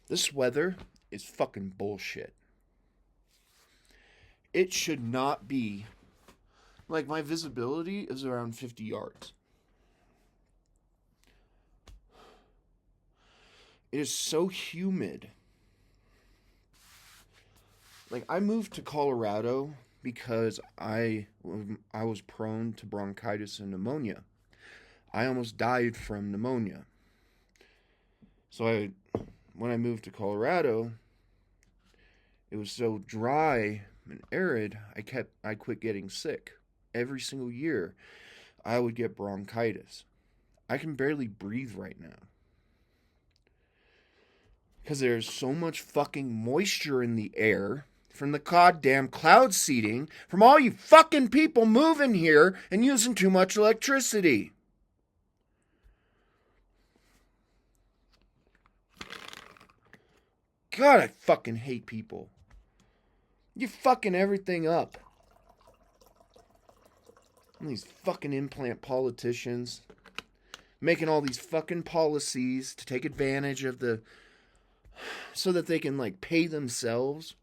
This weather is fucking bullshit. It should not be. Like, my visibility is around 50 yards. It is so humid. Like, I moved to Colorado because I was prone to bronchitis and pneumonia. I almost died from pneumonia. So when I moved to Colorado, it was so dry and arid, I quit getting sick. Every single year, I would get bronchitis. I can barely breathe right now because there's so much fucking moisture in the air from the goddamn cloud seeding from all you fucking people moving here and using too much electricity. God, I fucking hate people. You fucking everything up. And these fucking implant politicians making all these fucking policies to take advantage of so that they can like pay themselves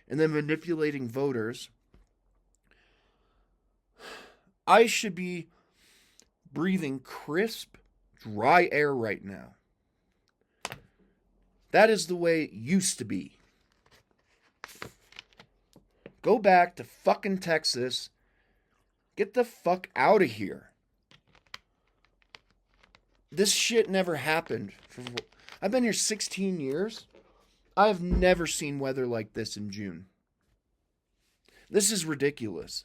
and then manipulating voters. I should be breathing crisp, dry air right now. That is the way it used to be. Go back to fucking Texas. Get the fuck out of here. This shit never happened. I've been here 16 years. I've never seen weather like this in June. This is ridiculous.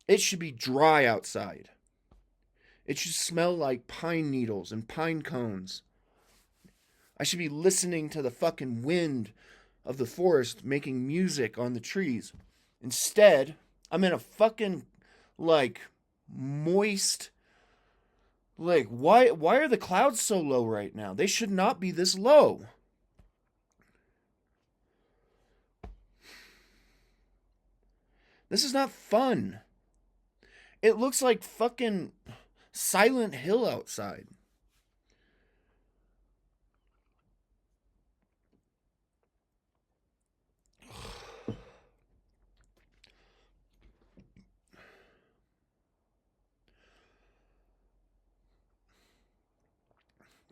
It should be dry outside. It should smell like pine needles and pine cones. I should be listening to the fucking wind of the forest making music on the trees. Instead, I'm in a fucking, like, moist. Like, why are the clouds so low right now? They should not be this low. This is not fun. It looks like fucking Silent Hill outside.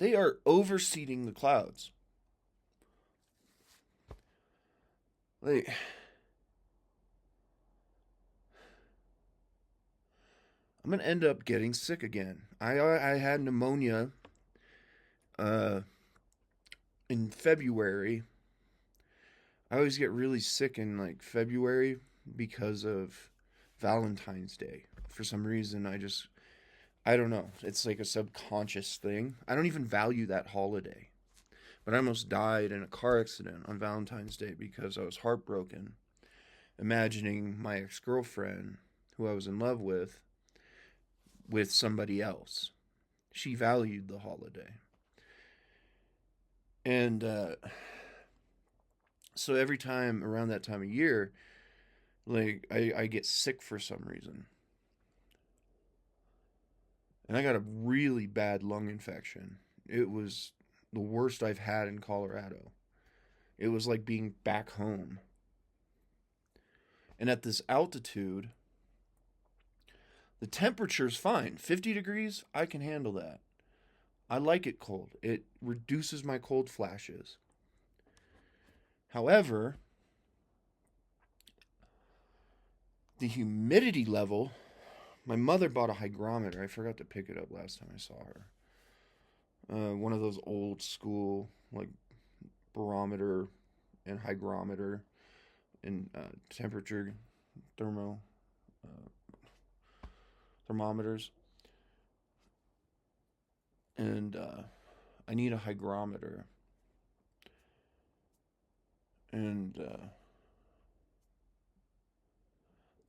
They are overseeding the clouds. Like, I'm gonna end up getting sick again. I had pneumonia uh, in February. I always get really sick in like February because of Valentine's Day. For some reason, I don't know. It's like a subconscious thing. I don't even value that holiday. But I almost died in a car accident on Valentine's Day because I was heartbroken, imagining my ex girlfriend, who I was in love with somebody else. She valued the holiday. And so every time around that time of year, like I get sick for some reason. And I got a really bad lung infection. It was the worst I've had in Colorado. It was like being back home. And at this altitude, the temperature's fine. 50 degrees, I can handle that. I like it cold. It reduces my cold flashes. However, the humidity level, my mother bought a hygrometer. I forgot to pick it up last time I saw her. One of those old school, like, barometer and hygrometer and temperature thermo uh, thermometers. And I need a hygrometer. And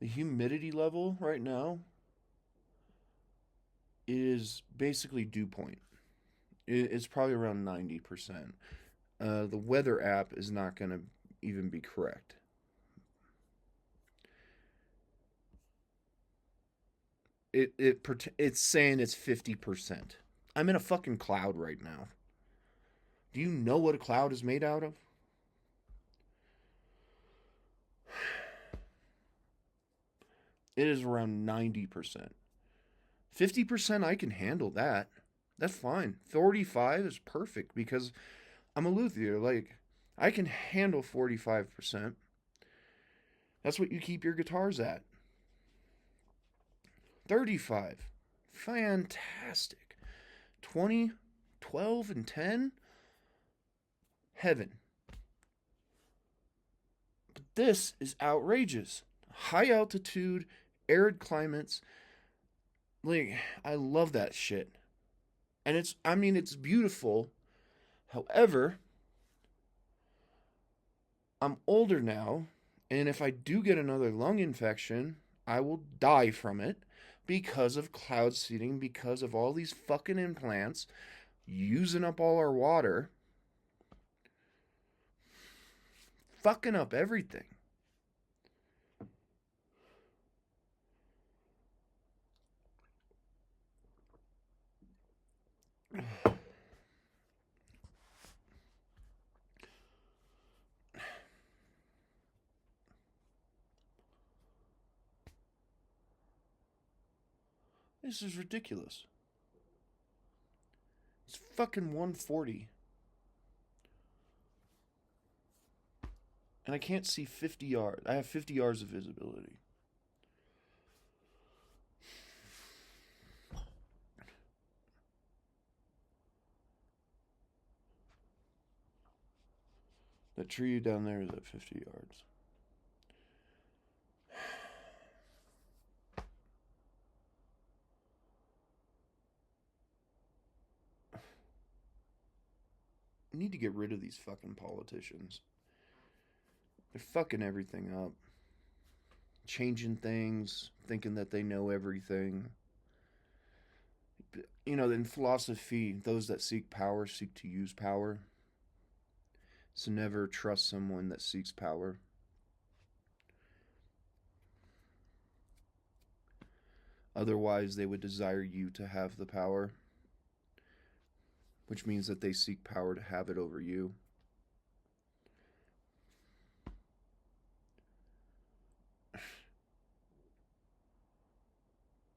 the humidity level right now is basically dew point. It's probably around 90%. The weather app is not going to even be correct. It's saying it's 50%. I'm in a fucking cloud right now. Do you know what a cloud is made out of? It is around 90%. 50% I can handle that. That's fine. 45 is perfect because I'm a luthier. Like, I can handle 45%. That's what you keep your guitars at. 35. Fantastic. 20, 12, and 10. Heaven. But this is outrageous. High altitude, arid climates. Like, I love that shit. And it's beautiful. However, I'm older now, and if I do get another lung infection, I will die from it because of cloud seeding, because of all these fucking implants using up all our water, fucking up everything. This is ridiculous. It's fucking 140. And I can't see 50 yards. I have 50 yards of visibility. That tree down there is at 50 yards. I need to get rid of these fucking politicians. They're fucking everything up. Changing things, thinking that they know everything. You know, in philosophy, those that seek power seek to use power. So never trust someone that seeks power. Otherwise, they would desire you to have the power, which means that they seek power to have it over you.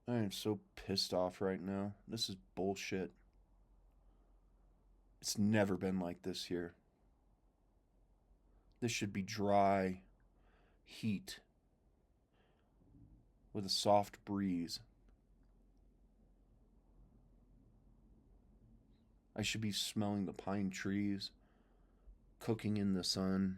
I am so pissed off right now. This is bullshit. It's never been like this here. This should be dry heat with a soft breeze. I should be smelling the pine trees, cooking in the sun.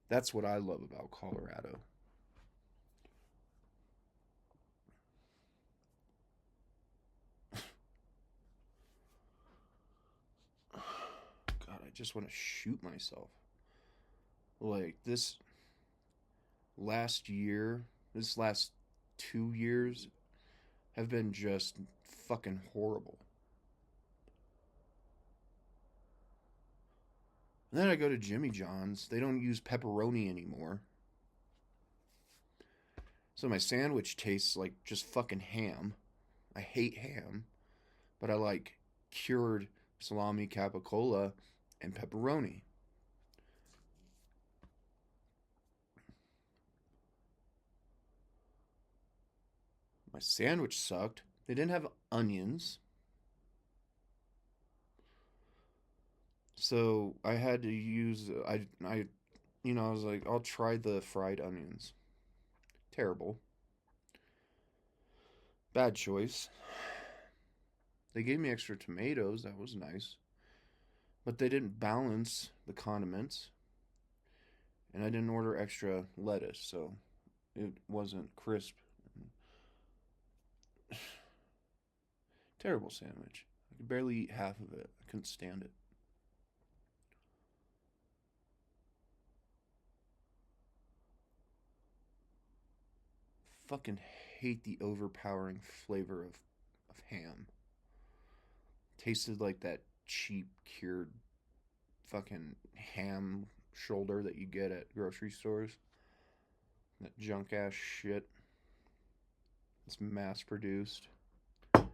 That's what I love about Colorado. God, I just want to shoot myself. Like last year, this last 2 years have been just fucking horrible. And then I go to Jimmy John's. They don't use pepperoni anymore. So my sandwich tastes like just fucking ham. I hate ham, but I like cured salami capicola and pepperoni. My sandwich sucked. They didn't have onions. So I had to use I was like, I'll try the fried onions. Terrible. Bad choice. They gave me extra tomatoes, that was nice. But they didn't balance the condiments. And I didn't order extra lettuce, so it wasn't crisp. Terrible sandwich. I could barely eat half of it. I couldn't stand it. Fucking hate the overpowering flavor of ham. Tasted like that cheap cured fucking ham shoulder that you get at grocery stores. That junk ass shit. It's mass produced. Do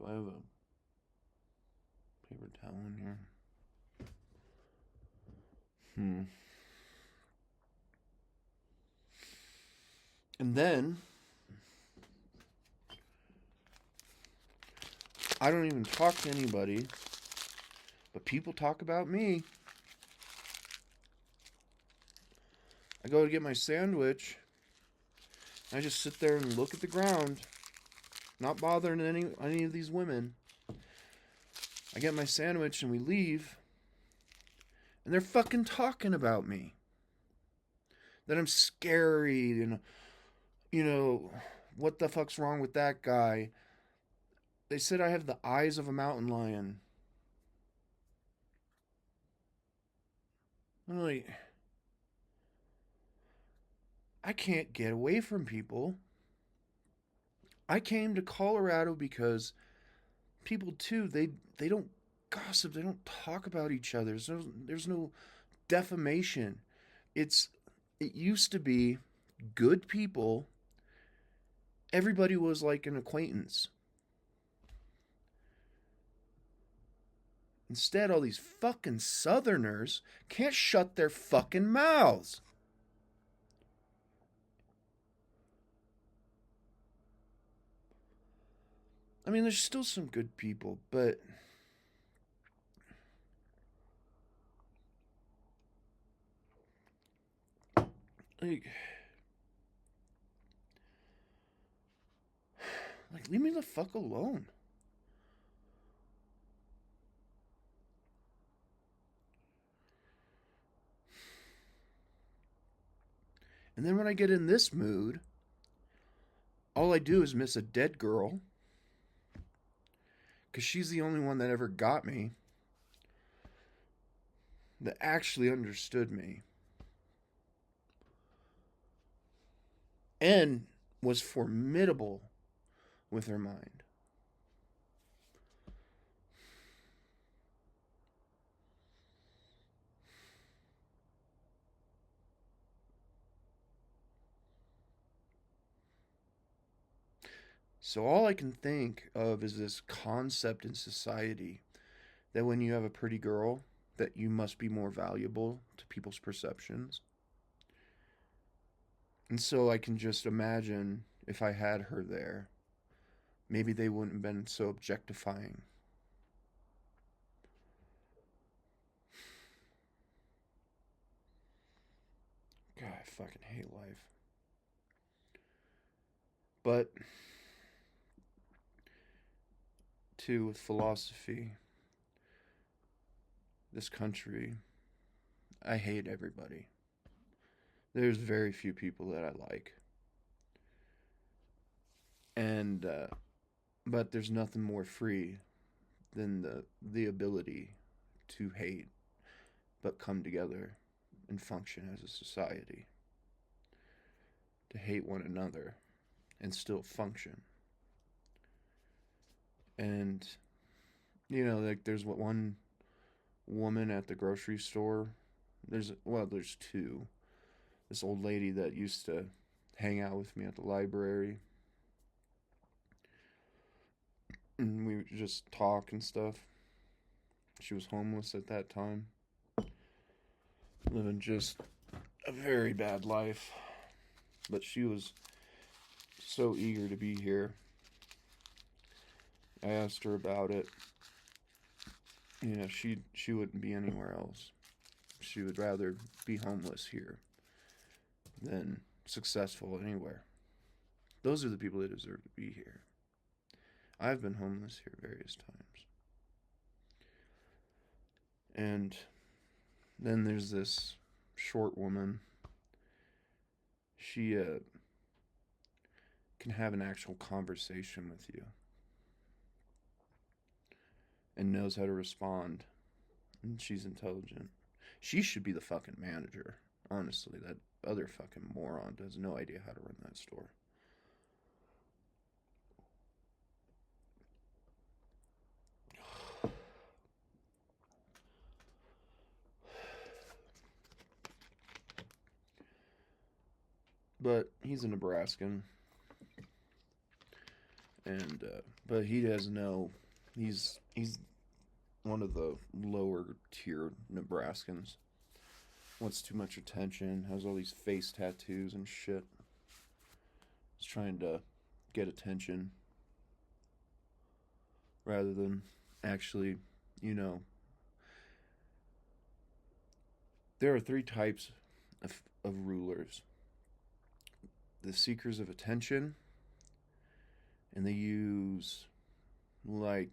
I have a paper towel in here? And then I don't even talk to anybody, but people talk about me. I go to get my sandwich. I just sit there and look at the ground, not bothering any of these women. I get my sandwich and we leave, and they're fucking talking about me. That I'm scary and, what the fuck's wrong with that guy? They said I have the eyes of a mountain lion. I'm like, I can't get away from people. I came to Colorado because people too, they don't gossip, they don't talk about each other. There's no defamation. It used to be good people. Everybody was like an acquaintance. Instead, all these fucking Southerners can't shut their fucking mouths. I mean, there's still some good people, but like leave me the fuck alone. And then when I get in this mood, all I do is miss a dead girl. Because she's the only one that ever got me. That actually understood me. And was formidable with her mind. So all I can think of is this concept in society that when you have a pretty girl, that you must be more valuable to people's perceptions. And so I can just imagine if I had her there, maybe they wouldn't have been so objectifying. God, I fucking hate life. But, too, with philosophy, this country, I hate everybody. There's very few people that I like. And, but there's nothing more free than the ability to hate, but come together and function as a society. To hate one another and still function. And, like there's one woman at the grocery store. There's two. This old lady that used to hang out with me at the library. And we would just talk and stuff. She was homeless at that time. Living just a very bad life. But she was so eager to be here. I asked her about it. She wouldn't be anywhere else. She would rather be homeless here than successful anywhere. Those are the people that deserve to be here. I've been homeless here various times. And then there's this short woman. She can have an actual conversation with you and knows how to respond. And she's intelligent. She should be the fucking manager. Honestly, that other fucking moron has no idea how to run that store. but he's a Nebraskan, and but he has no. He's one of the lower tier Nebraskans. Wants too much attention. Has all these face tattoos and shit. He's trying to get attention rather than actually, you know, there are three types of rulers: the seekers of attention, and they use, like,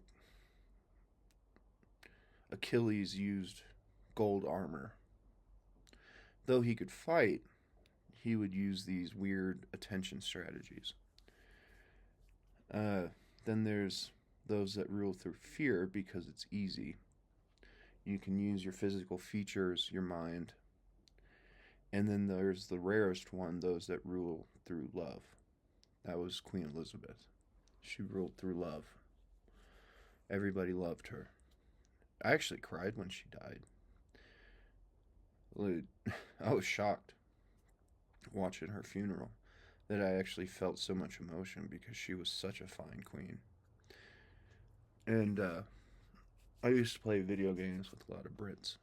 Achilles used gold armor. Though he could fight, he would use these weird attention strategies. Uh, then there's those that rule through fear because it's easy. You can use your physical features, your mind. And then there's the rarest one, those that rule through love. That was Queen Elizabeth. She ruled through love. Everybody loved her. I actually cried when she died. I was shocked watching her funeral that I actually felt so much emotion because she was such a fine queen. And I used to play video games with a lot of Brits.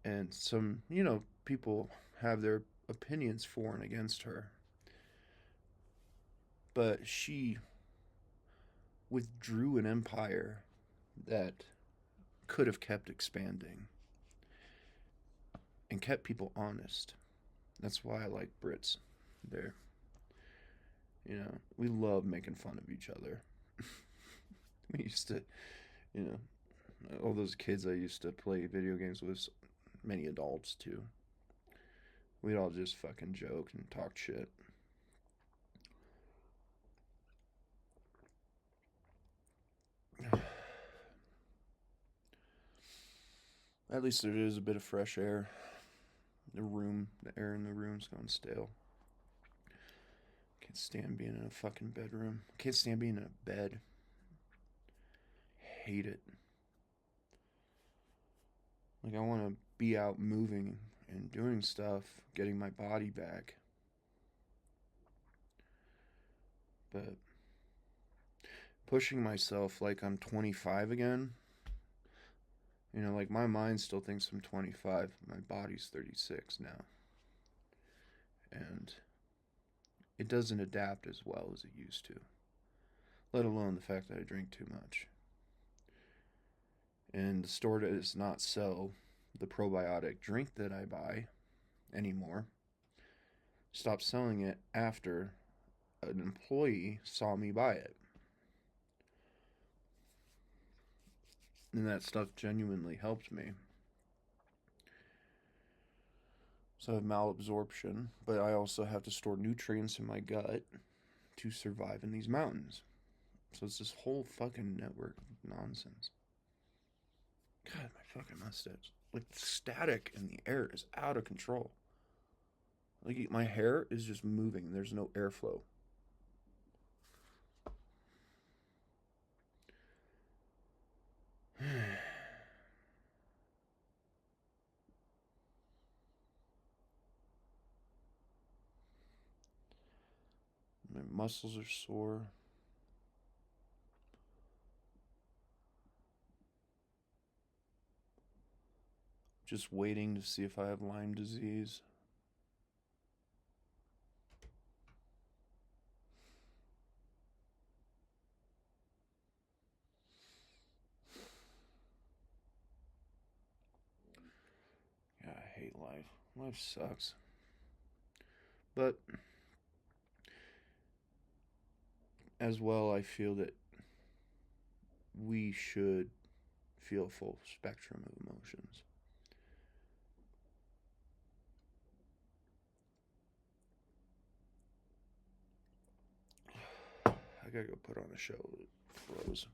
And some, people have their opinions for and against her. But she withdrew an empire that could have kept expanding and kept people honest. That's why I like Brits. They're, we love making fun of each other. We used to, you know, all those kids I used to play video games with, many adults too. We'd all just fucking joke and talk shit. At least there is a bit of fresh air. The air in the room's going stale. Can't stand being in a fucking bedroom. Can't stand being in a bed. Hate it. Like, I want to be out moving and doing stuff, getting my body back. But pushing myself like I'm 25 again, like my mind still thinks I'm 25. My body's 36 now. And it doesn't adapt as well as it used to. Let alone the fact that I drink too much. And the store does not sell the probiotic drink that I buy anymore. Stopped selling it after an employee saw me buy it. And that stuff genuinely helped me. So I have malabsorption, but I also have to store nutrients in my gut to survive in these mountains. So it's this whole fucking network of nonsense. God, my fucking mustache. Like, the static in the air is out of control. Like, my hair is just moving. There's no airflow. My muscles are sore. Just waiting to see if I have Lyme disease. Yeah, I hate life. Life sucks. But as well, I feel that we should feel a full spectrum of emotions. I gotta go put on a show. It froze.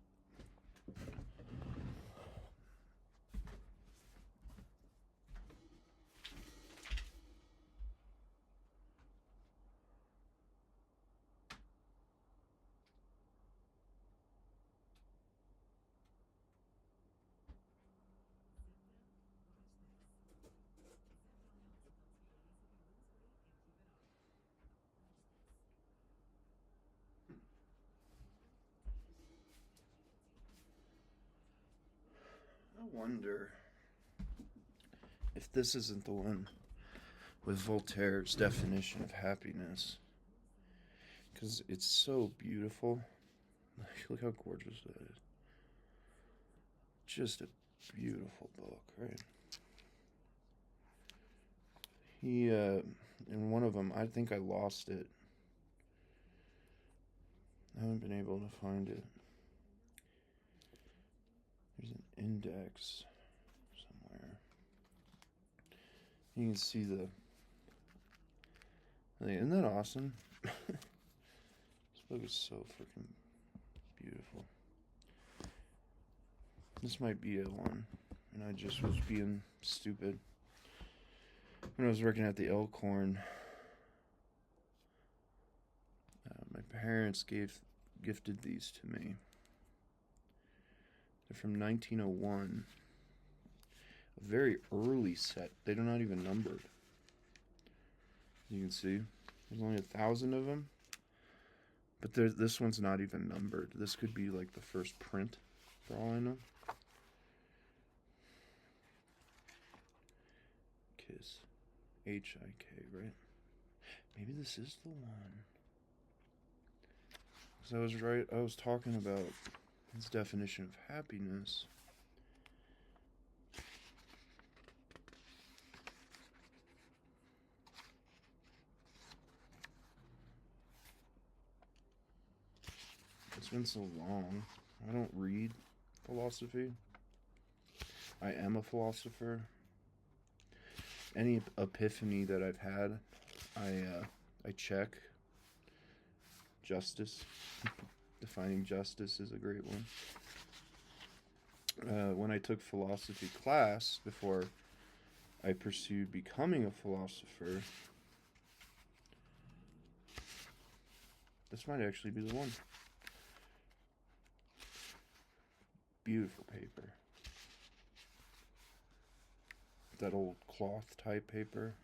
wonder if this isn't the one with Voltaire's definition of happiness. Because it's so beautiful. Look how gorgeous that is. Just a beautiful book, right? He, in one of them, I think I lost it. I haven't been able to find it. There's an index somewhere. You can see the... Isn't that awesome? This book is so freaking beautiful. This might be a one, and I just was being stupid. When I was working at the Elkhorn, my parents gifted these to me. They're from 1901. A very early set. They're not even numbered. You can see, there's only 1,000 of them. But this one's not even numbered. This could be like the first print, for all I know. Kiss. H-I-K, right? Maybe this is the one. Because I was right, I was talking about his definition of happiness. It's been so long. I don't read philosophy. I am a philosopher. Any epiphany that I've had, I check. Justice. Defining justice is a great one. When I took philosophy class, before I pursued becoming a philosopher, this might actually be the one. Beautiful paper. That old cloth type paper.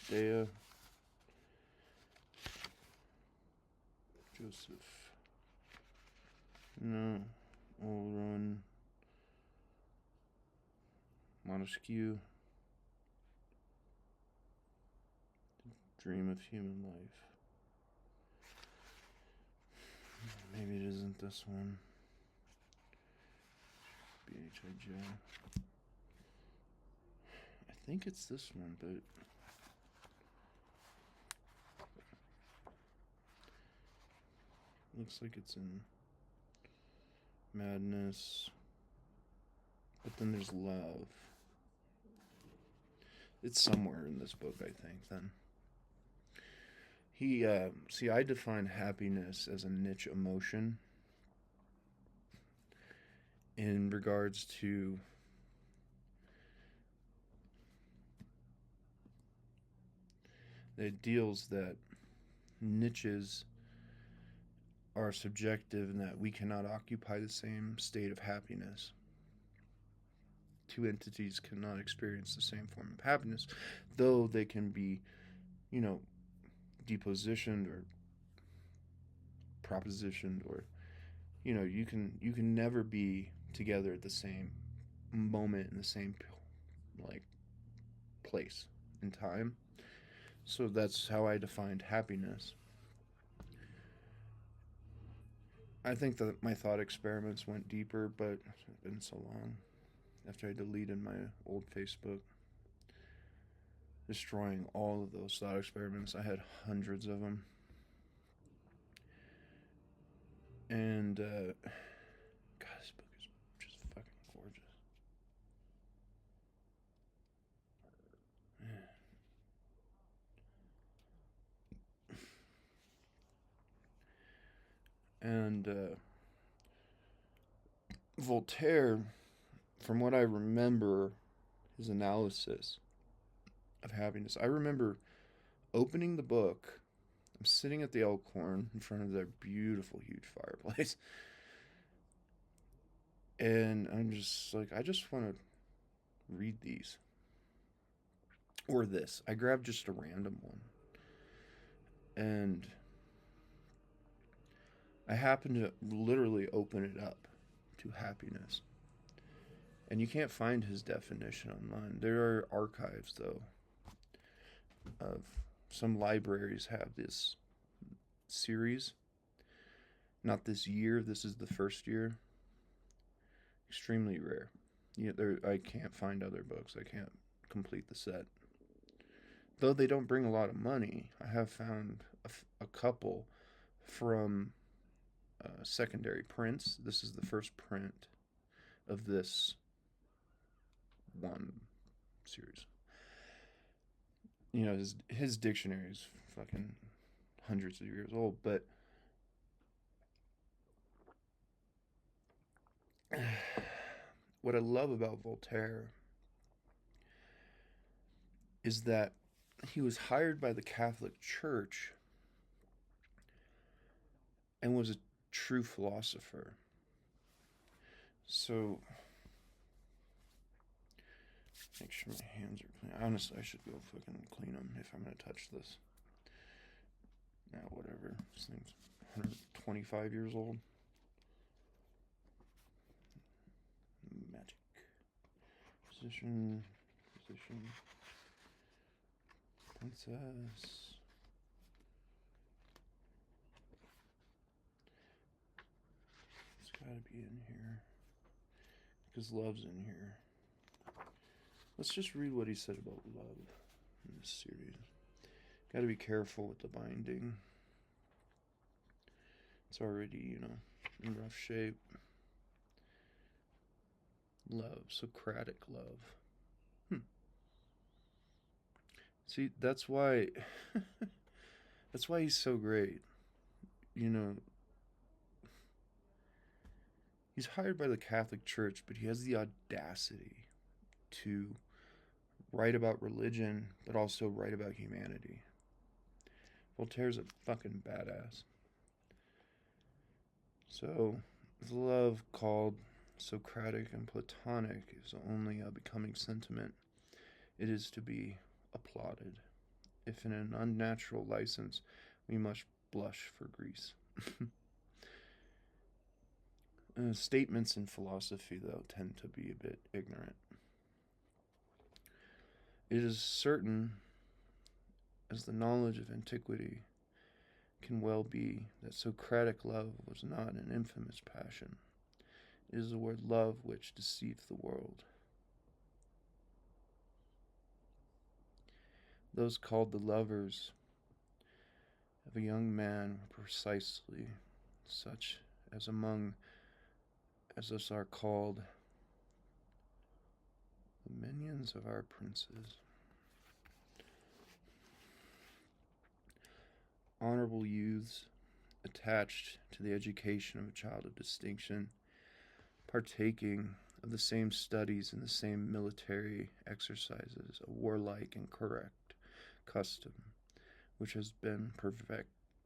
Judea. Joseph. No. Old Run. Montesquieu. Dream of Human Life. Maybe it isn't this one. B-H-I-J. I think it's this one, but... looks like it's in Madness. But then there's Love. It's somewhere in this book, I think, then. See, I define happiness as a niche emotion in regards to it deals that niches are subjective and that we cannot occupy the same state of happiness. Two entities cannot experience the same form of happiness, though they can be, depositioned or propositioned, or you can never be together at the same moment in the same place in time. So that's how I defined happiness. I think that my thought experiments went deeper, but it's been so long after I deleted my old Facebook, destroying all of those thought experiments. I had hundreds of them. And, God, this book is just fucking gorgeous. And, Voltaire, from what I remember, his analysis of happiness, I remember opening the book. I'm sitting at the Elkhorn in front of their beautiful, huge fireplace. And I'm just like, I just want to read these. Or this. I grabbed just a random one. And I happened to literally open it up to happiness. And you can't find his definition online. There are archives, though, of some libraries have this series. Not this year, this is the first year. Extremely rare. Yeah, I can't find other books. I can't complete the set. Though they don't bring a lot of money, I have found a couple from secondary prints. This is the first print of this one series. You know, his dictionary is fucking hundreds of years old, but what I love about Voltaire is that he was hired by the Catholic Church and was a true philosopher. So, make sure my hands are clean. Honestly, I should go fucking clean them if I'm gonna touch this. Now, whatever. This thing's 125 years old. Magic. Position. Princess. It's gotta be in here. Because love's in here. Let's just read what he said about love in this series. Gotta be careful with the binding. It's already, in rough shape. Love, Socratic love. See, that's why that's why he's so great. He's hired by the Catholic Church, but he has the audacity to write about religion, but also write about humanity. Voltaire's a fucking badass. So, the love called Socratic and Platonic is only a becoming sentiment. It is to be applauded. If in an unnatural license, we must blush for Greece. Statements in philosophy, though, tend to be a bit ignorant. It is certain, as the knowledge of antiquity can well be, that Socratic love was not an infamous passion. It is the word love which deceived the world. Those called the lovers of a young man were precisely such as us are called the minions of our princes. Honorable youths attached to the education of a child of distinction, partaking of the same studies and the same military exercises, a warlike and correct custom, which has been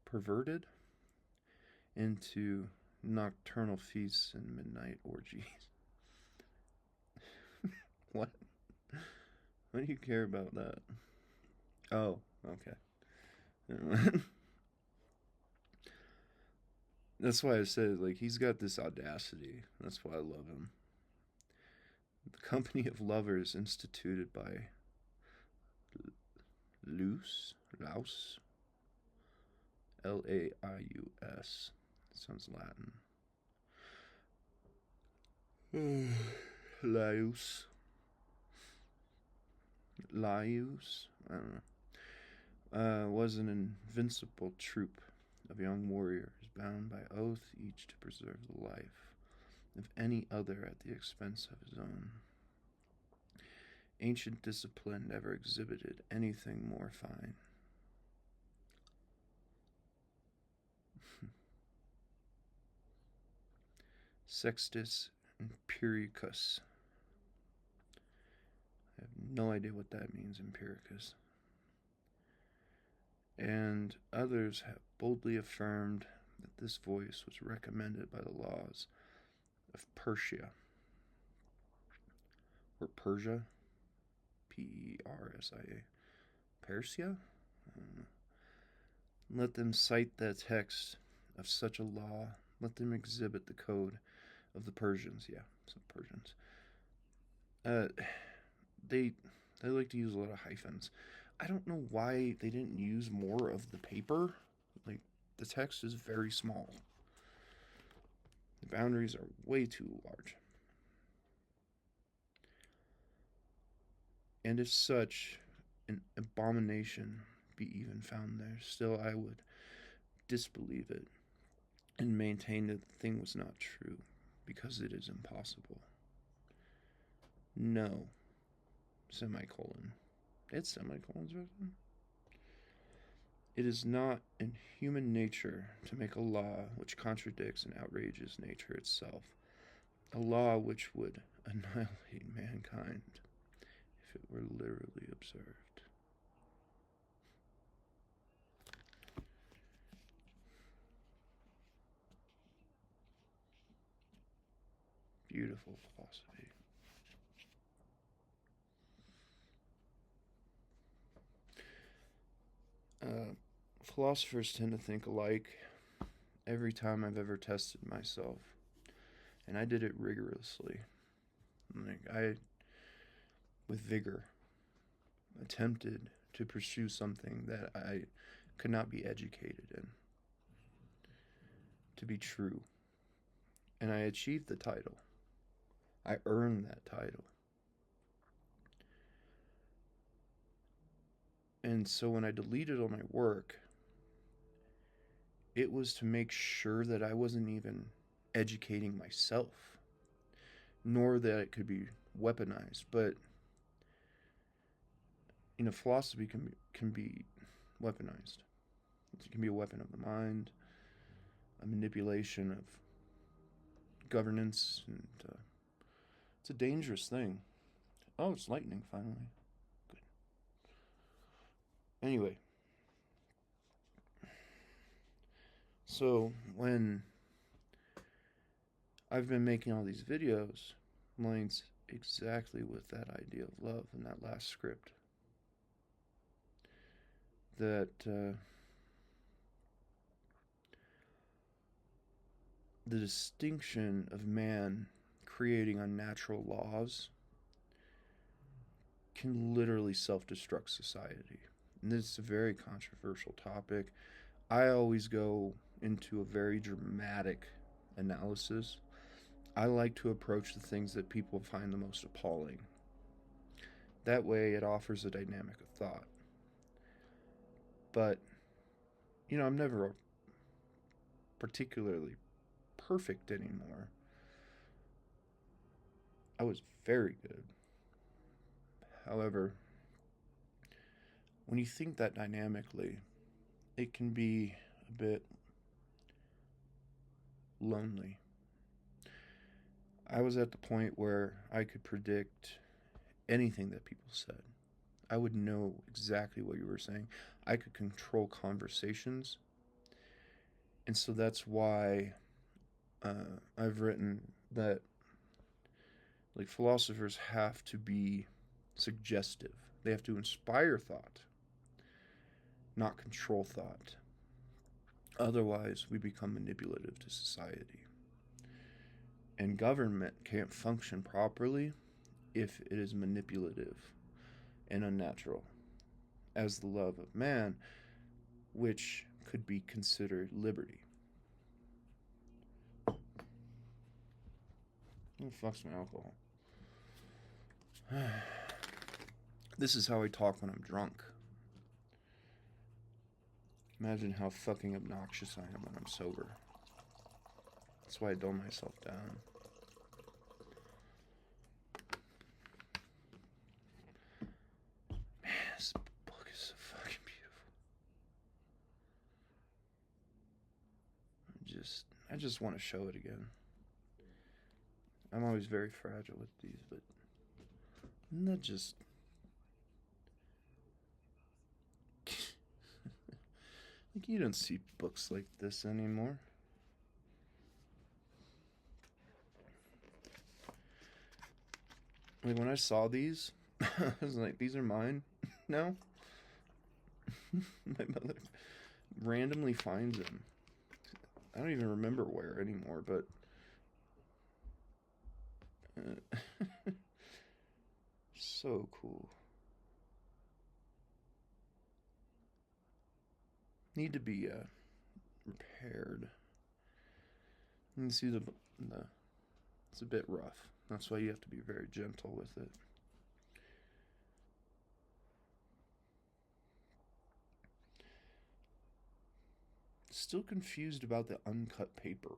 perverted into nocturnal feasts and midnight orgies. What? What do you care about that? Oh, okay. That's why I said, he's got this audacity. That's why I love him. The company of lovers instituted by Laus, Laius. Sounds Latin. Laus. I don't know. Was an invincible troop of young warriors bound by oath each to preserve the life of any other at the expense of his own. Ancient discipline never exhibited anything more fine. Sextus Empiricus. I have no idea what that means, Empiricus. And others have boldly affirmed that this voice was recommended by the laws of Persia. Or Persia? Persia? Persia? I don't know. Let them cite that text of such a law, let them exhibit the code of the Persians. Yeah, some Persians. Uh, they they like to use a lot of hyphens. I don't know why they didn't use more of the paper. Like, the text is very small. The boundaries are way too large. And if such an abomination be even found there, still I would disbelieve it and maintain that the thing was not true, because it is impossible. No. Semicolon. It's semicolons, right? It is not in human nature to make a law which contradicts and outrages nature itself, a law which would annihilate mankind if it were literally observed. Beautiful philosophy. Philosophers tend to think alike every time I've ever tested myself, and I did it rigorously. With vigor, attempted to pursue something that I could not be educated in, to be true. And I achieved the title. I earned that title. And so when I deleted all my work, it was to make sure that I wasn't even educating myself, nor that it could be weaponized. But philosophy can be weaponized. It can be a weapon of the mind, a manipulation of governance, and it's a dangerous thing. Oh, it's lightning finally. Good. Anyway, so when I've been making all these videos, lines exactly with that idea of love in that last script. That the distinction of man creating unnatural laws can literally self-destruct society. And this is a very controversial topic. I always go into a very dramatic analysis. I like to approach the things that people find the most appalling. That way it offers a dynamic of thought. But, I'm never particularly perfect anymore. I was very good. However, when you think that dynamically, it can be a bit lonely. I was at the point where I could predict anything that people said. I would know exactly what you were saying. I could control conversations. And so that's why I've written that, like, philosophers have to be suggestive. They have to inspire thought, not control thought. Otherwise, we become manipulative to society. And government can't function properly if it is manipulative and unnatural, as the love of man, which could be considered liberty. Oh, fuck's my alcohol. This is how I talk when I'm drunk. Imagine how fucking obnoxious I am when I'm sober. That's why I dull myself down. Man, this book is so fucking beautiful. I just want to show it again. I'm always very fragile with these, but not just... Like, you don't see books like this anymore. Like, when I saw these, I was like, these are mine now? My mother randomly finds them. I don't even remember where anymore, but so cool. Need to be repaired. You can see the it's a bit rough. That's why you have to be very gentle with it. Still confused about the uncut paper.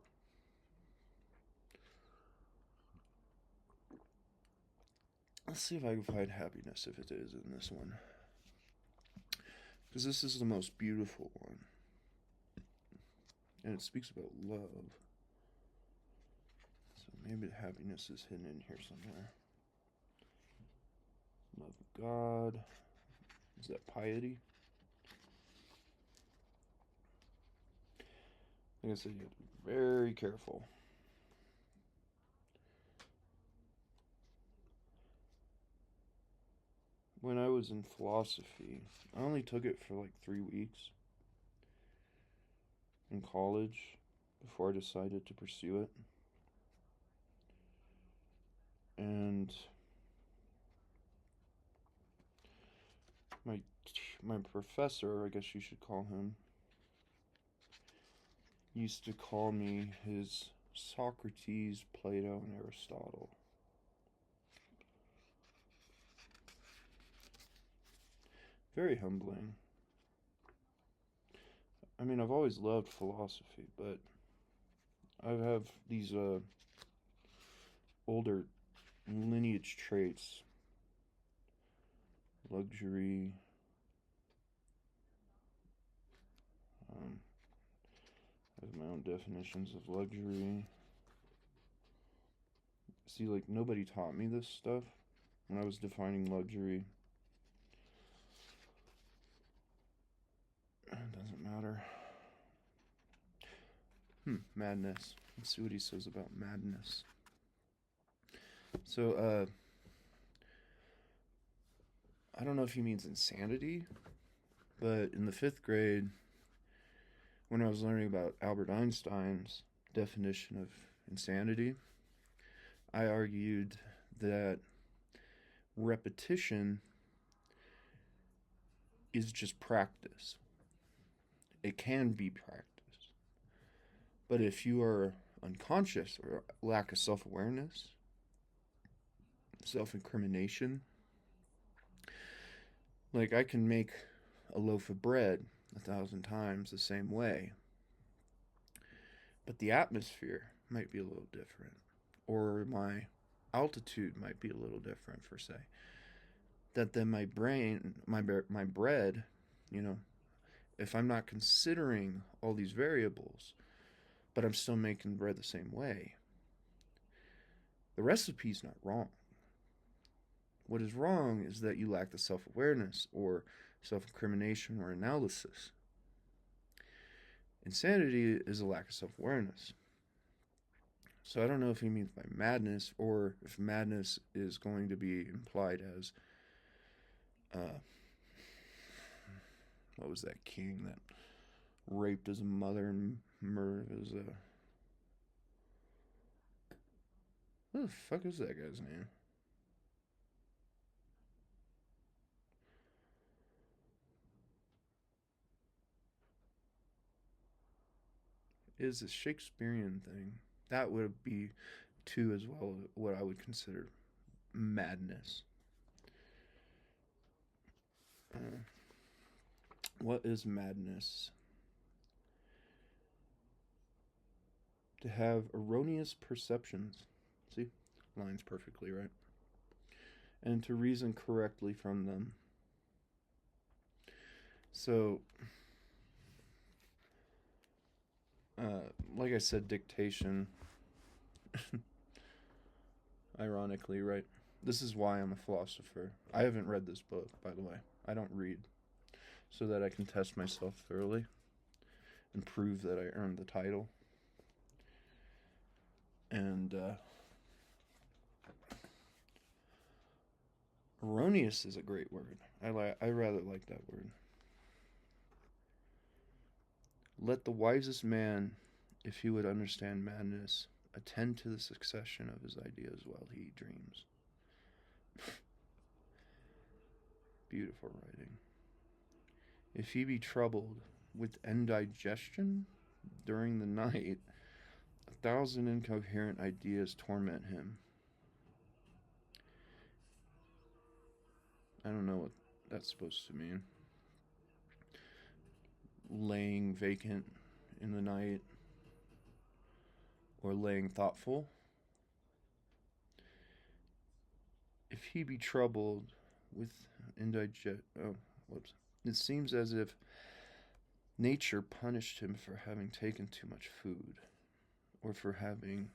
Let's see if I can find happiness if it is in this one. Because this is the most beautiful one. And it speaks about love. So maybe the happiness is hidden in here somewhere. Love of God. Is that piety? Like I said, you have to be very careful. When I was in philosophy, I only took it for like 3 weeks in college before I decided to pursue it. And my professor, I guess you should call him, used to call me his Socrates, Plato, and Aristotle. Very humbling. I mean, I've always loved philosophy, but I have these older lineage traits. Luxury. I have my own definitions of luxury. See, like, nobody taught me this stuff when I was defining luxury. It doesn't matter. Madness. Let's see what he says about madness. So, I don't know if he means insanity, but in the 5th grade, when I was learning about Albert Einstein's definition of insanity, I argued that repetition is just practice. It can be practice. But if you are unconscious or lack of self-awareness, self-incrimination, like I can make a loaf of bread 1,000 times the same way, but the atmosphere might be a little different, or my altitude might be a little different, for say. That then my brain, my bread, if I'm not considering all these variables, but I'm still making bread the same way, the recipe's not wrong. What is wrong is that you lack the self-awareness or self-incrimination or analysis. Insanity is a lack of self-awareness. So I don't know if he means by madness or if madness is going to be implied as what was that king that raped his mother and murdered his who the fuck is that guy's name? It is a Shakespearean thing. That would be too as well what I would consider madness. What is madness? To have erroneous perceptions. See? Lines perfectly, right? And to reason correctly from them. So, like I said, dictation. Ironically, right? This is why I'm a philosopher. I haven't read this book, by the way. I don't read. So that I can test myself thoroughly and prove that I earned the title. And erroneous is a great word. I rather like that word. Let the wisest man if he would understand madness, attend to the succession of his ideas while he dreams. Beautiful writing. If he be troubled with indigestion during the night, 1,000 incoherent ideas torment him. I don't know what that's supposed to mean. Laying vacant in the night, or laying thoughtful. If he be troubled with it seems as if nature punished him for having taken too much food, or for having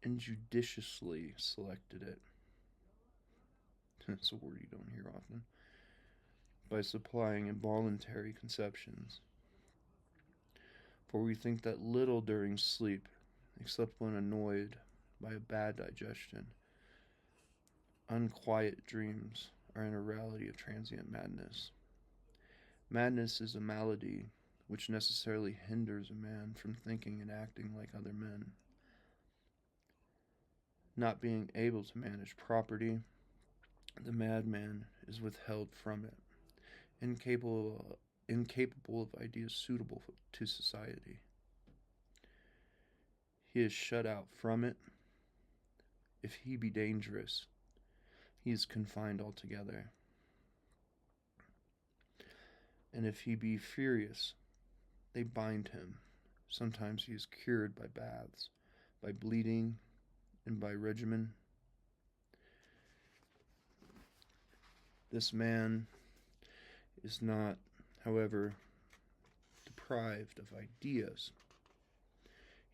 injudiciously selected it. That's a word you don't hear often. By supplying involuntary conceptions. For we think that little during sleep, except when annoyed by a bad digestion. Unquiet dreams are in a reality of transient madness. Madness is a malady which necessarily hinders a man from thinking and acting like other men. Not being able to manage property, the madman is withheld from it, incapable of ideas suitable to society. He is shut out from it. If he be dangerous, he is confined altogether. And if he be furious, they bind him. Sometimes he is cured by baths, by bleeding, and by regimen. This man is not, however, deprived of ideas.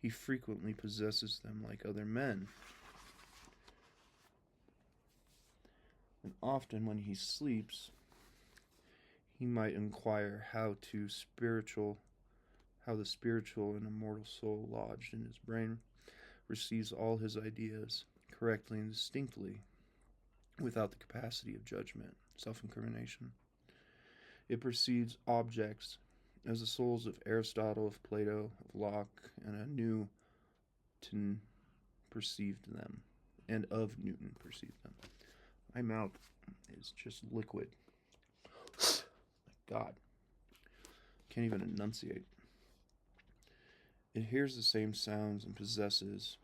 He frequently possesses them like other men. And often when he sleeps, he might inquire how the spiritual and immortal soul lodged in his brain receives all his ideas correctly and distinctly, without the capacity of judgment, self-incrimination. It perceives objects as the souls of Aristotle, of Plato, of Locke, and of Newton perceived them, and of Newton perceived them. My mouth is just liquid. My God. Can't even enunciate. It hears the same sounds and possesses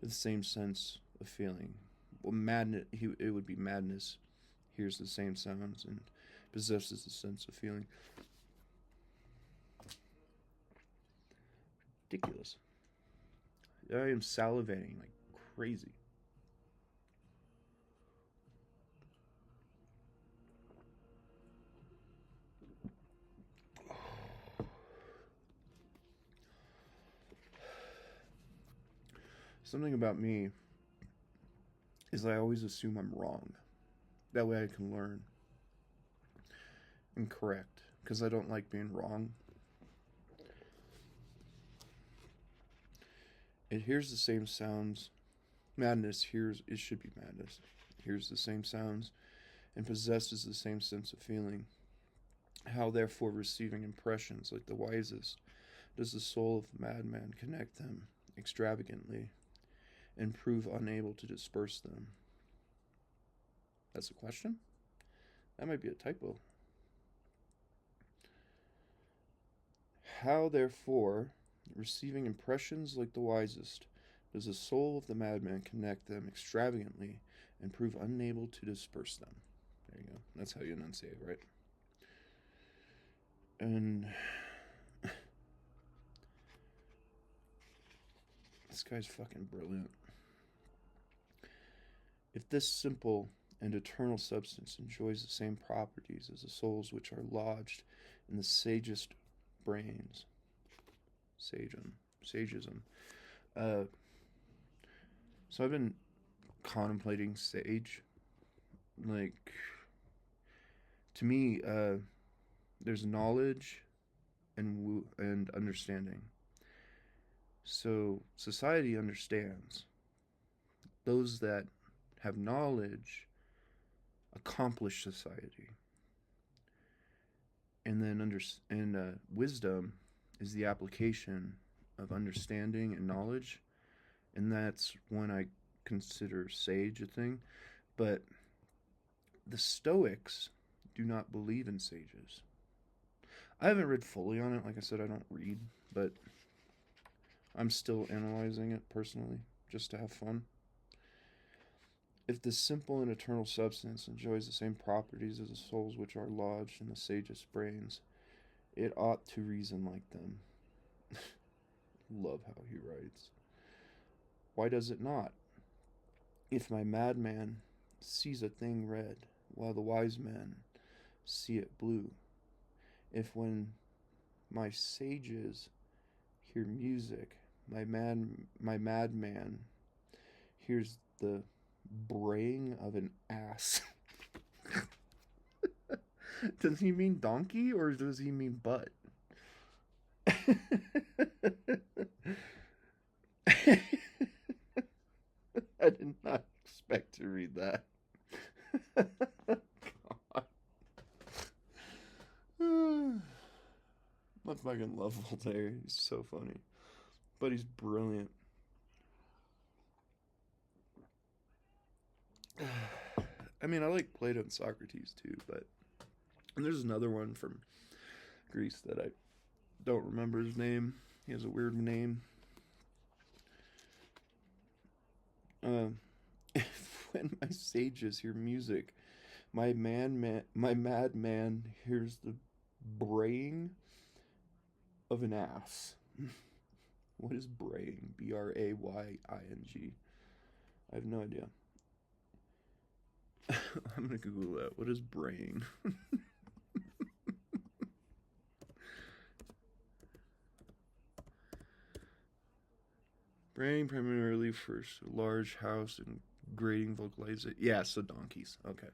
the same sense of feeling. Well, it would be madness. Hears the same sounds and possesses the sense of feeling. Ridiculous. I am salivating like crazy. Something about me is I always assume I'm wrong. That way I can learn and correct, because I don't like being wrong. It hears the same sounds. Madness hears, it should be madness. It hears the same sounds and possesses the same sense of feeling. How, therefore, receiving impressions like the wisest, does the soul of the madman connect them extravagantly and prove unable to disperse them? That's a question? That might be a typo. How, therefore, receiving impressions like the wisest, does the soul of the madman connect them extravagantly and prove unable to disperse them? There you go. That's how you enunciate, right? And this guy's fucking brilliant. If this simple and eternal substance enjoys the same properties as the souls which are lodged in the sagest brains, sageism. So I've been contemplating sage. Like, to me, there's knowledge and understanding. So society understands. Those that have knowledge accomplish society. And then wisdom is the application of understanding and knowledge, and that's when I consider sage a thing. But the Stoics do not believe in sages. I haven't read fully on it. Like I said, I don't read, but I'm still analyzing it personally, just to have fun. If the simple and eternal substance enjoys the same properties as the souls which are lodged in the sage's brains, it ought to reason like them. Love how he writes. Why does it not? If my madman sees a thing red, while the wise men see it blue, if when my sages hear music, my madman hears the braying of an ass. Does he mean donkey or does he mean butt? I did not expect to read that. God. I fucking love Voltaire. He's so funny. But he's brilliant. I mean, I like Plato and Socrates too, but and there's another one from Greece that I don't remember his name. He has a weird name. When my sages hear music, my madman hears the braying of an ass. What is braying? Braying. I have no idea. I'm gonna Google that. What is braying? Braying primarily for large house and grating vocalization. Yeah, so donkeys. Okay.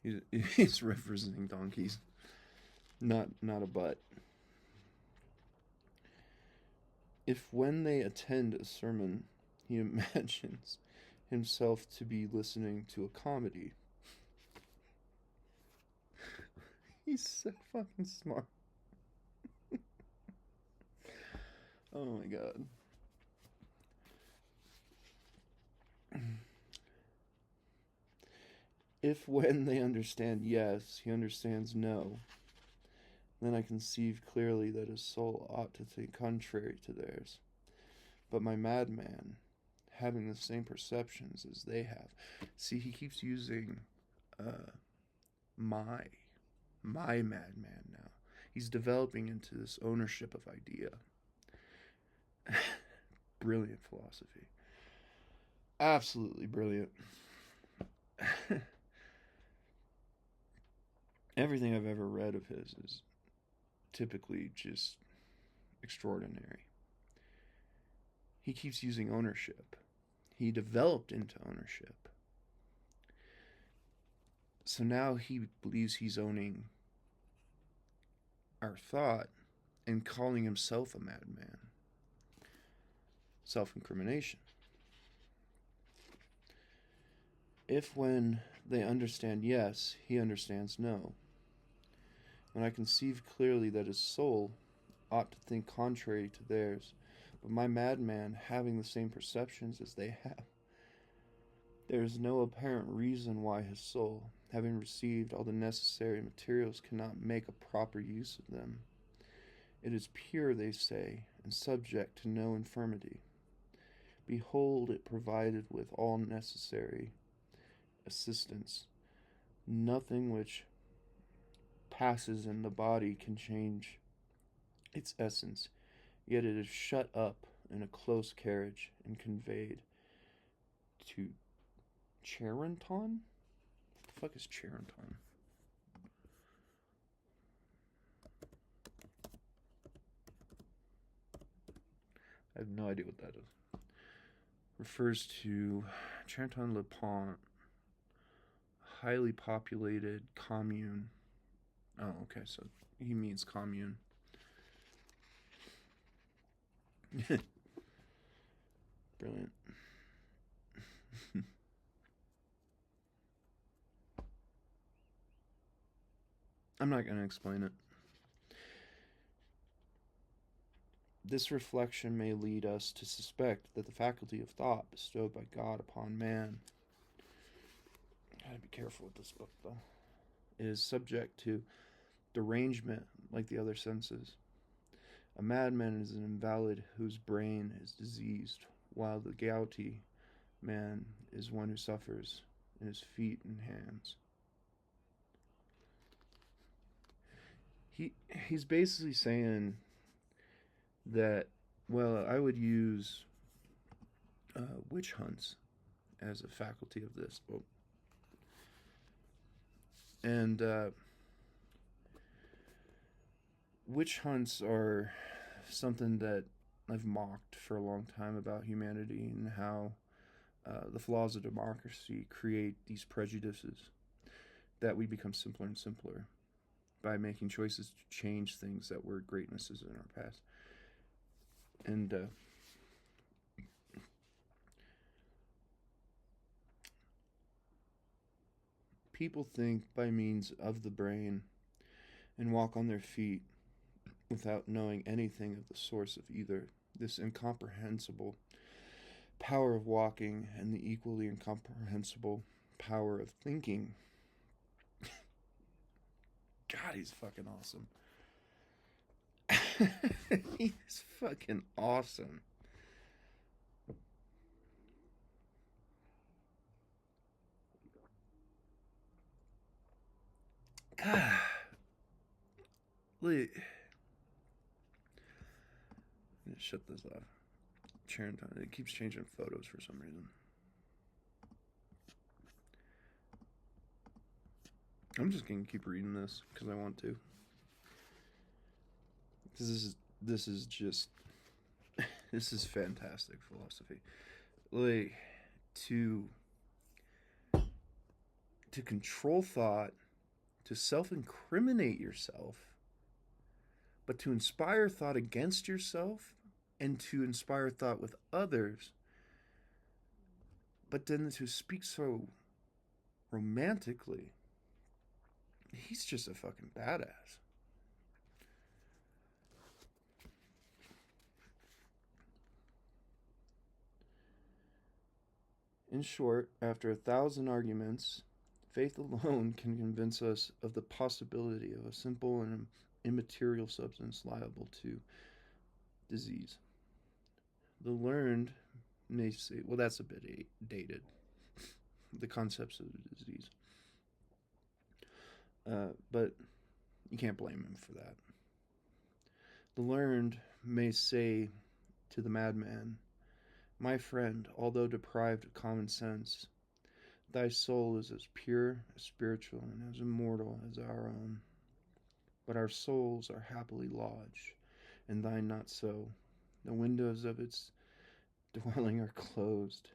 He's referencing donkeys. Not a butt. If when they attend a sermon, he imagines himself to be listening to a comedy. He's so fucking smart. Oh my god. If when they understand yes, he understands no, then I conceive clearly that his soul ought to think contrary to theirs. But my madman, having the same perceptions as they have. See, he keeps using my madman now. He's developing into this ownership of idea. Brilliant philosophy. Absolutely brilliant. Everything I've ever read of his is typically just extraordinary. He keeps using ownership. He developed into ownership. So now he believes he's owning our thought and calling himself a madman. Self-incrimination. If when they understand yes, he understands no, and I conceive clearly that his soul ought to think contrary to theirs, but my madman having the same perceptions as they have, there is no apparent reason why his soul, having received all the necessary materials, cannot make a proper use of them. It is pure, they say, and subject to no infirmity. Behold, it provided with all necessary assistance. Nothing which passes in the body can change its essence, yet it is shut up in a close carriage and conveyed to Charenton? What the fuck is Charenton? I have no idea what that is. Refers to Charenton-le-Pont, highly populated commune. Oh, okay, so he means commune. Brilliant. I'm not going to explain it. This reflection may lead us to suspect that the faculty of thought bestowed by God upon man, gotta be careful with this book though, is subject to derangement like the other senses. A madman is an invalid whose brain is diseased, while the gouty man is one who suffers in his feet and hands. He's basically saying that, well, I would use witch hunts as a faculty of this book. And witch hunts are something that I've mocked for a long time about humanity and how the flaws of democracy create these prejudices that we become simpler and simpler by making choices to change things that were greatnesses in our past. And people think by means of the brain and walk on their feet without knowing anything of the source of either. This incomprehensible power of walking and the equally incomprehensible power of thinking. God, he's fucking awesome. He's fucking awesome. God. Wait. Shut this off. It keeps changing photos for some reason. I'm just gonna keep reading this because I want to. Because this is just this is fantastic philosophy. Like to control thought, to self-incriminate yourself, but to inspire thought against yourself and to inspire thought with others, but then to speak so romantically. He's just a fucking badass. In short, after 1,000 arguments, faith alone can convince us of the possibility of a simple and immaterial substance liable to disease. The learned may say, well, that's a bit dated, the concepts of the disease. But you can't blame him for that. The learned may say to the madman, my friend, although deprived of common sense, thy soul is as pure, as spiritual, and as immortal as our own. But our souls are happily lodged, and thine not so. The windows of its dwelling are closed.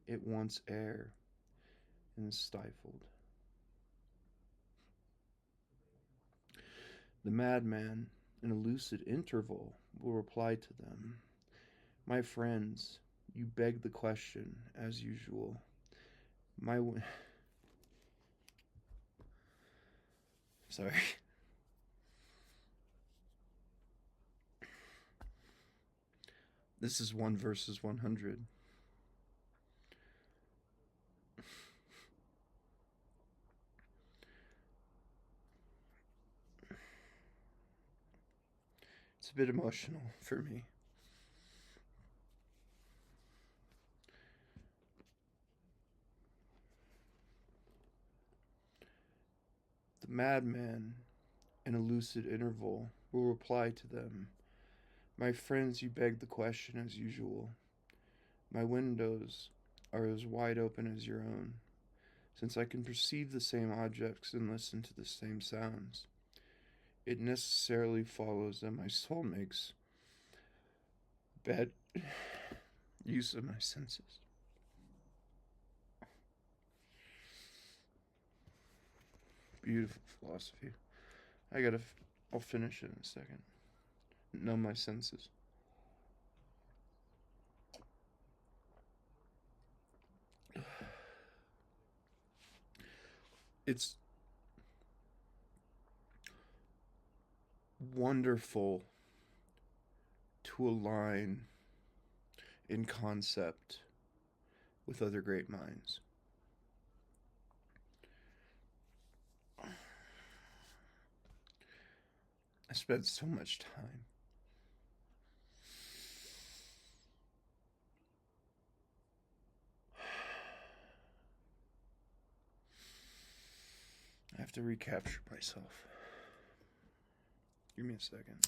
It wants air, and is stifled. The madman, in a lucid interval, will reply to them, my friends, you beg the question, as usual. Sorry. This is 1 verses 100. It's a bit emotional for me. The madman, in a lucid interval, will reply to them, my friends, you beg the question as usual. My windows are as wide open as your own, since I can perceive the same objects and listen to the same sounds. It necessarily follows that my soul makes bad use of my senses. Beautiful philosophy. I'll finish it in a second. Numb my senses. It's wonderful to align in concept with other great minds. I spent so much time I have to recapture myself. Give me a second.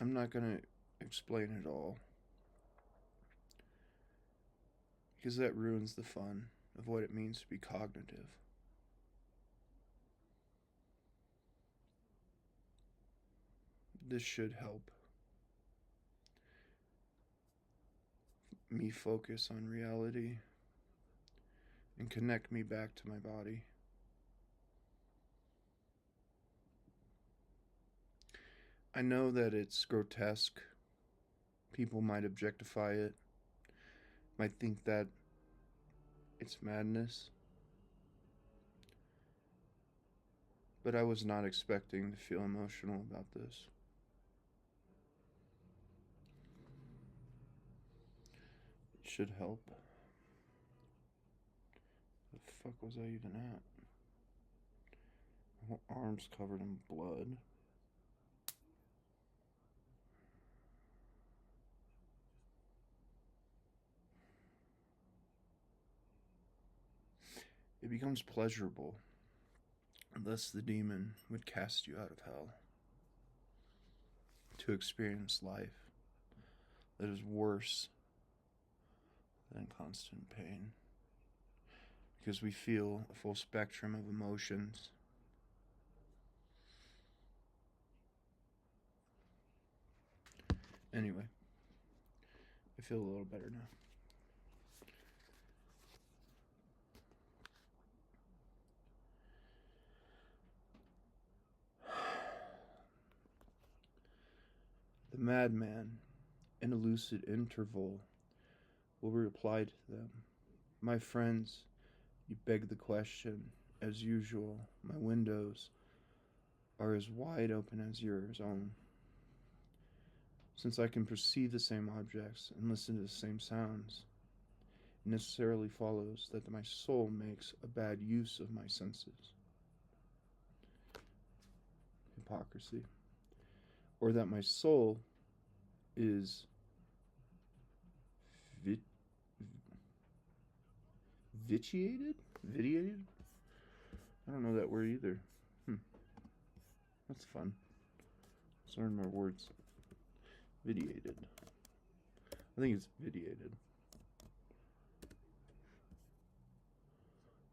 I'm not going to explain it all, because that ruins the fun of what it means to be cognitive. This should help me focus on reality and connect me back to my body. I know that it's grotesque. People might objectify it, might think that it's madness. But I was not expecting to feel emotional about this. It should help. The fuck was I even at? My whole arm's covered in blood. It becomes pleasurable, unless the demon would cast you out of hell to experience life that is worse than constant pain. Because we feel a full spectrum of emotions. Anyway, I feel a little better now. The madman, in a lucid interval, will reply to them. My friends, you beg the question. As usual, my windows are as wide open as yours own. Since I can perceive the same objects and listen to the same sounds, it necessarily follows that my soul makes a bad use of my senses. Hypocrisy. Or that my soul is vitiated? Vitiated? I don't know that word either. That's fun. Let's learn more words. Vitiated. I think it's vitiated.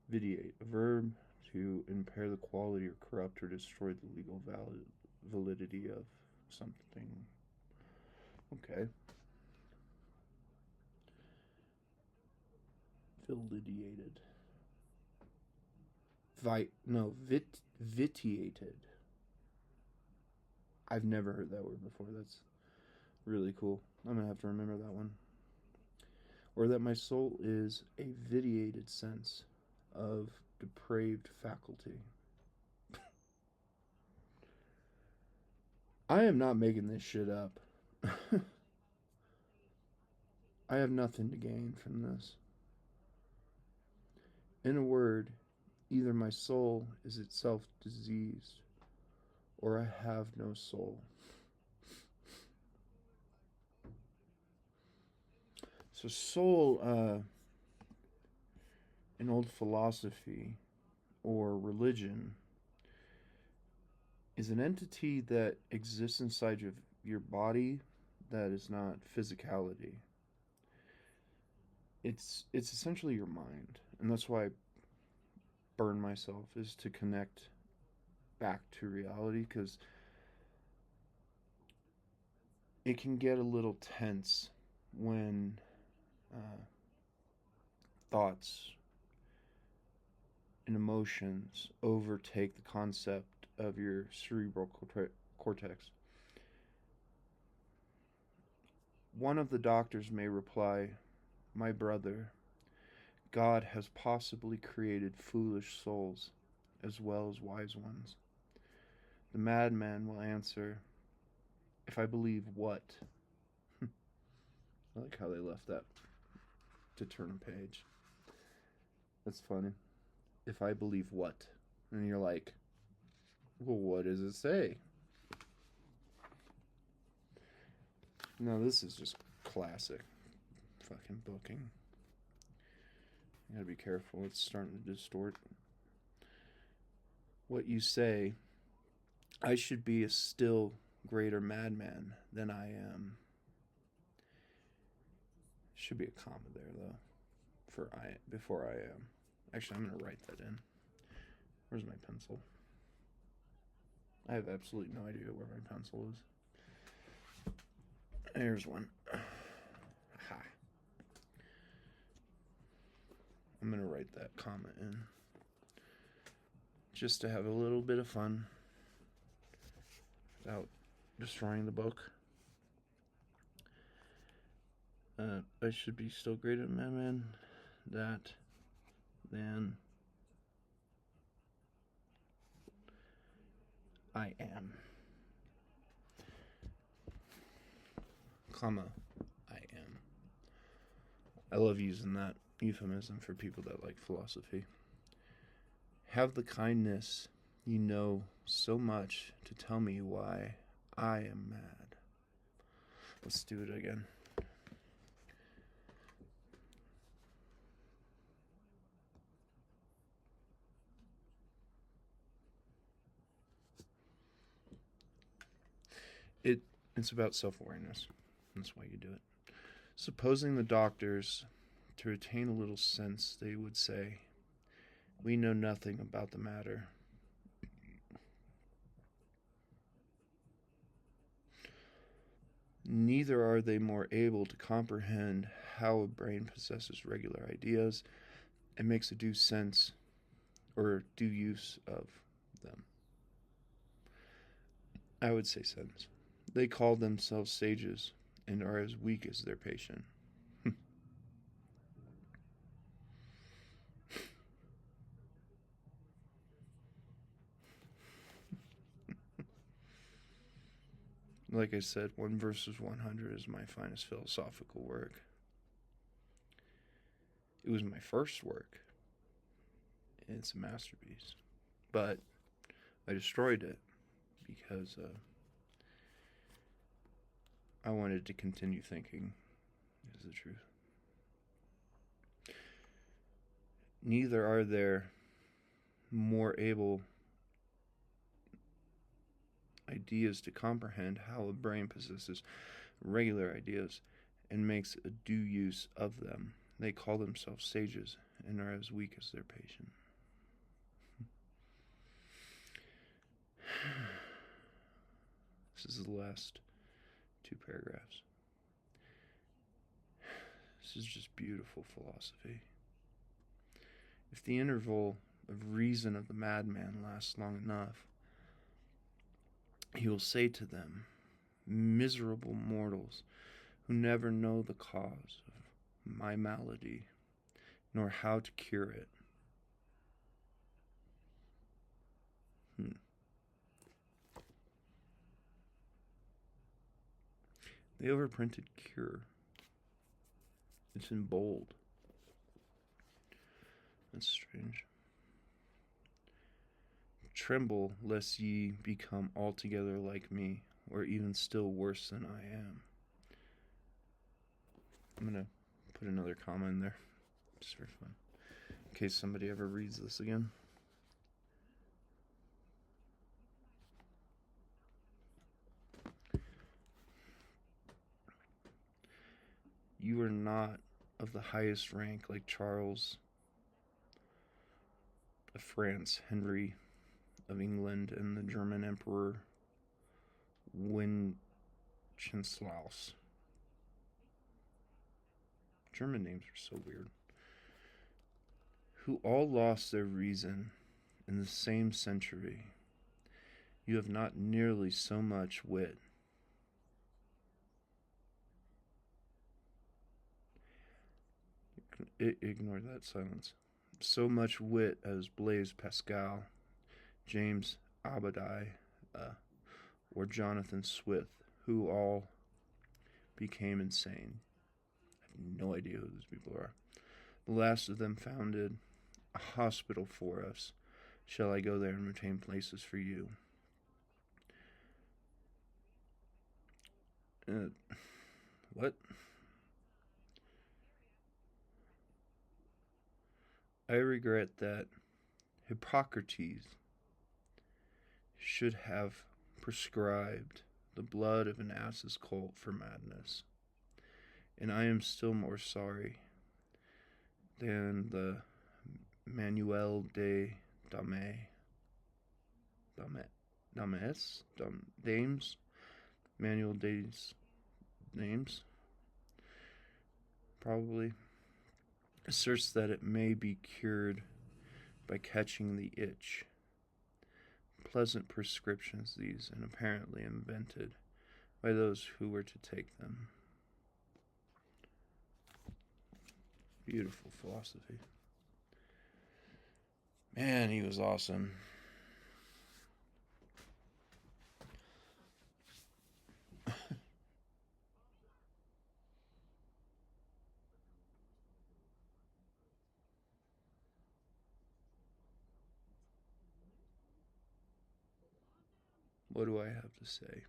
Vitiate, a verb to impair the quality or corrupt or destroy the legal validity of something. Okay. Validated. Vitiated. I've never heard that word before. That's really cool. I'm going to have to remember that one. Or that my soul is a vitiated sense of depraved faculty. I am not making this shit up. I have nothing to gain from this. In a word, either my soul is itself diseased, or I have no soul. So soul, in old philosophy or religion, is an entity that exists inside of your body that is not physicality. It's essentially your mind, and that's why I burn myself, is to connect back to reality, because it can get a little tense when thoughts and emotions overtake the concept of your cerebral cortex. One of the doctors may reply, "My brother, God has possibly created foolish souls as well as wise ones." The madman will answer, "If I believe what?" I like how they left that to turn a page. That's funny. If I believe what? And you're like, well, what does it say? No, this is just classic fucking booking. You gotta be careful. It's starting to distort what you say. I should be a still greater madman than I am. Should be a comma there though. Before I am. Actually, I'm gonna write that in. Where's my pencil? I have absolutely no idea where my pencil is. There's one. Ha. I'm gonna write that comma in. Just to have a little bit of fun. Without destroying the book. I should be still greater madman than I am. Comma, I am. I love using that euphemism for people that like philosophy. Have the kindness you know so much to tell me why I am mad. Let's do it again. It's about self-awareness. That's why you do it. Supposing the doctors, to retain a little sense, they would say, "We know nothing about the matter." Neither are they more able to comprehend how a brain possesses regular ideas and makes a due sense or due use of them. I would say sense. They call themselves sages and are as weak as their patient. Like I said, 1 versus 100 is my finest philosophical work. It was my first work. It's a masterpiece. But I destroyed it because I wanted to continue thinking, is the truth. Neither are there more able ideas to comprehend how a brain possesses regular ideas and makes a due use of them. They call themselves sages and are as weak as their patient. This is the last 2 paragraphs. This is just beautiful philosophy. If the interval of reason of the madman lasts long enough, he will say to them, "Miserable mortals who never know the cause of my malady, nor how to cure it." They overprinted cure. It's in bold. That's strange. Tremble lest ye become altogether like me, or even still worse than I am. I'm gonna put another comma in there, just for fun, in case somebody ever reads this again. You are not of the highest rank like Charles of France, Henry of England, and the German Emperor Wenceslaus. German names are so weird. Who all lost their reason in the same century. You have not nearly so much wit. Ignore that silence. So much wit as Blaise Pascal, James Abadie, uh, or Jonathan Swift, who all became insane. I have no idea who these people are. The last of them founded a hospital for us. Shall I go there and retain places for you? What? I regret that Hippocrates should have prescribed the blood of an ass's colt for madness. And I am still more sorry than the Manuel de Dames, Manuel Dames, names, probably, asserts that it may be cured by catching the itch. Pleasant prescriptions these, and apparently invented by those who were to take them. Beautiful philosophy. Man, he was awesome. What do I have to say?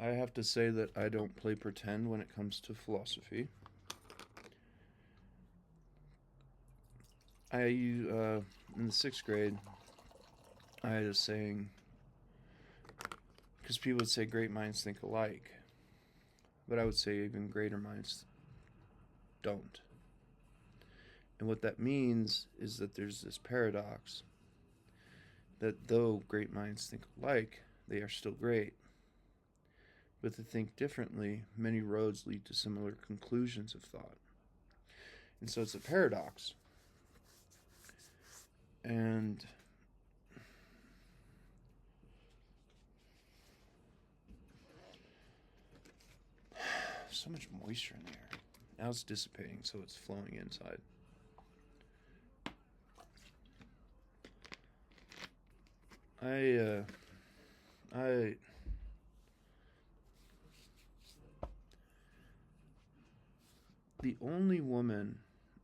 I have to say that I don't play pretend when it comes to philosophy. In the 6th grade, I had a saying, because people would say great minds think alike, but I would say even greater minds don't. And what that means is that there's this paradox that though great minds think alike, they are still great. But to think differently, many roads lead to similar conclusions of thought. And so it's a paradox. And so much moisture in the air. Now it's dissipating, so it's flowing inside. The only woman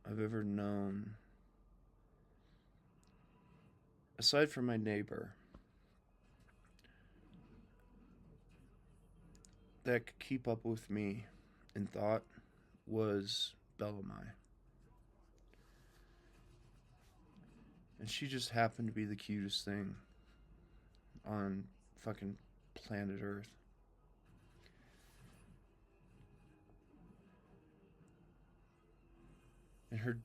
I've ever known, aside from my neighbor, that could keep up with me in thought was Bellamai. And she just happened to be the cutest thing on fucking planet Earth. And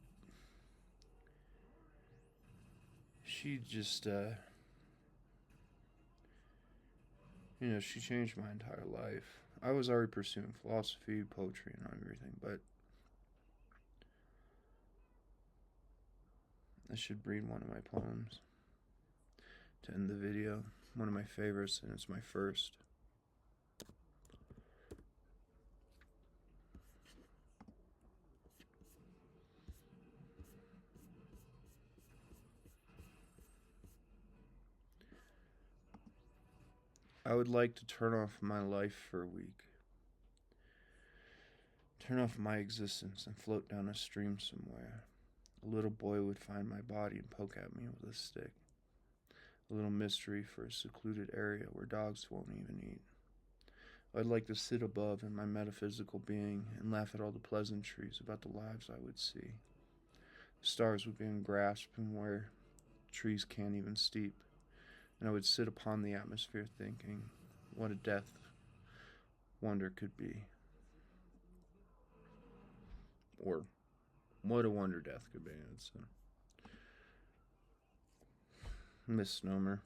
she just, she changed my entire life. I was already pursuing philosophy, poetry, and everything, but I should read one of my poems to end the video. One of my favorites, and it's my first. I would like to turn off my life for a week. Turn off my existence and float down a stream somewhere. A little boy would find my body and poke at me with a stick. A little mystery for a secluded area where dogs won't even eat. I'd like to sit above in my metaphysical being and laugh at all the pleasantries about the lives I would see. The stars would be in grasp and where trees can't even steep. And I would sit upon the atmosphere thinking what a death wonder could be. Or what a wonder death could be. It's a misnomer.